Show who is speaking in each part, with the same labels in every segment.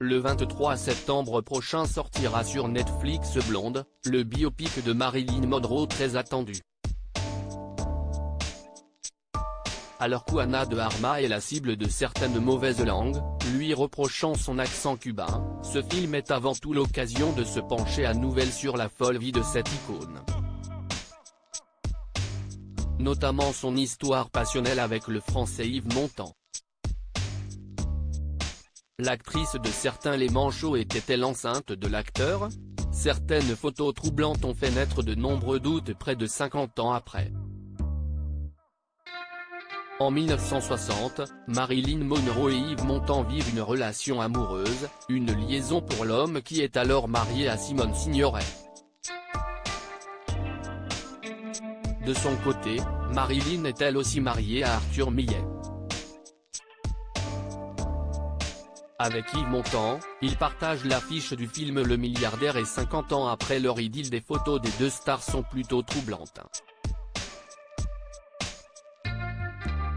Speaker 1: Le 23 septembre prochain sortira sur Netflix Blonde, le biopic de Marilyn Monroe très attendu. Alors qu'Juana de Armas est la cible de certaines mauvaises langues, lui reprochant son accent cubain, ce film est avant tout l'occasion de se pencher à nouveau sur la folle vie de cette icône. Notamment son histoire passionnelle avec le Français Yves Montand. L'actrice de certains les manchots était-elle enceinte de l'acteur? Certaines photos troublantes ont fait naître de nombreux doutes près de 50 ans après. En 1960, Marilyn Monroe et Yves Montand vivent une relation amoureuse, une liaison pour l'homme qui est alors marié à Simone Signoret. De son côté, Marilyn est elle aussi mariée à Arthur Millet. Avec Yves Montand, ils partagent l'affiche du film Le Milliardaire et 50 ans après leur idylle, des photos des deux stars sont plutôt troublantes.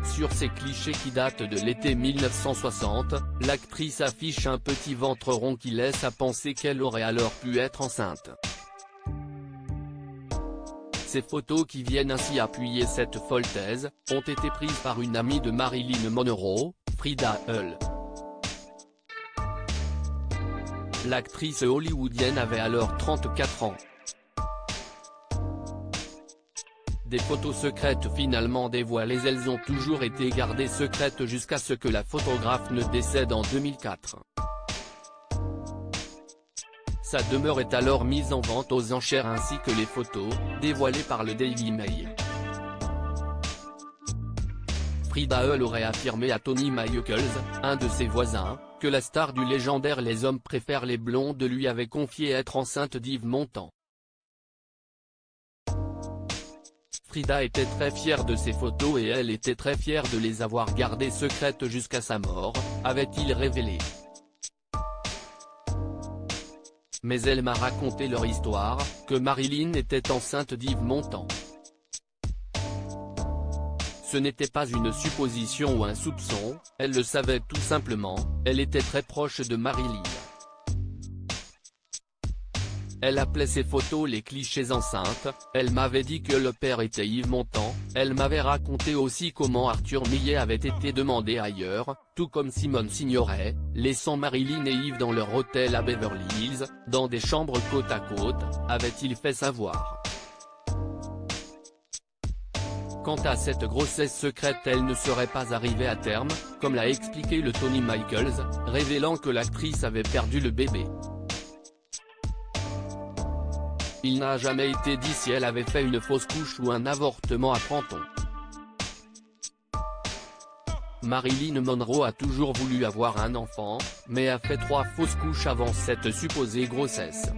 Speaker 1: Sur ces clichés qui datent de l'été 1960, l'actrice affiche un petit ventre rond qui laisse à penser qu'elle aurait alors pu être enceinte. Ces photos qui viennent ainsi appuyer cette folle thèse, ont été prises par une amie de Marilyn Monroe, Frida Hull. L'actrice hollywoodienne avait alors 34 ans. Des photos secrètes finalement dévoilées, elles ont toujours été gardées secrètes jusqu'à ce que la photographe ne décède en 2004. Sa demeure est alors mise en vente aux enchères ainsi que les photos, dévoilées par le Daily Mail. Frida Hull aurait affirmé à Tony Michaels, un de ses voisins, que la star du légendaire Les hommes préfèrent les blondes lui avait confié être enceinte d'Yves Montand. Frida était très fière de ces photos et elle était très fière de les avoir gardées secrètes jusqu'à sa mort, avait-il révélé. Mais elle m'a raconté leur histoire, que Marilyn était enceinte d'Yves Montand. Ce n'était pas une supposition ou un soupçon, elle le savait tout simplement, elle était très proche de Marilyn. Elle appelait ces photos les clichés enceintes, elle m'avait dit que le père était Yves Montand, elle m'avait raconté aussi comment Arthur Millet avait été demandé ailleurs, tout comme Simone Signoret, laissant Marilyn et Yves dans leur hôtel à Beverly Hills, dans des chambres côte à côte, avait-il fait savoir. Quant à cette grossesse secrète, elle ne serait pas arrivée à terme, comme l'a expliqué le Tony Michaels, révélant que l'actrice avait perdu le bébé. Il n'a jamais été dit si elle avait fait une fausse couche ou un avortement, apprend-on. Marilyn Monroe a toujours voulu avoir un enfant, mais a fait 3 fausses couches avant cette supposée grossesse.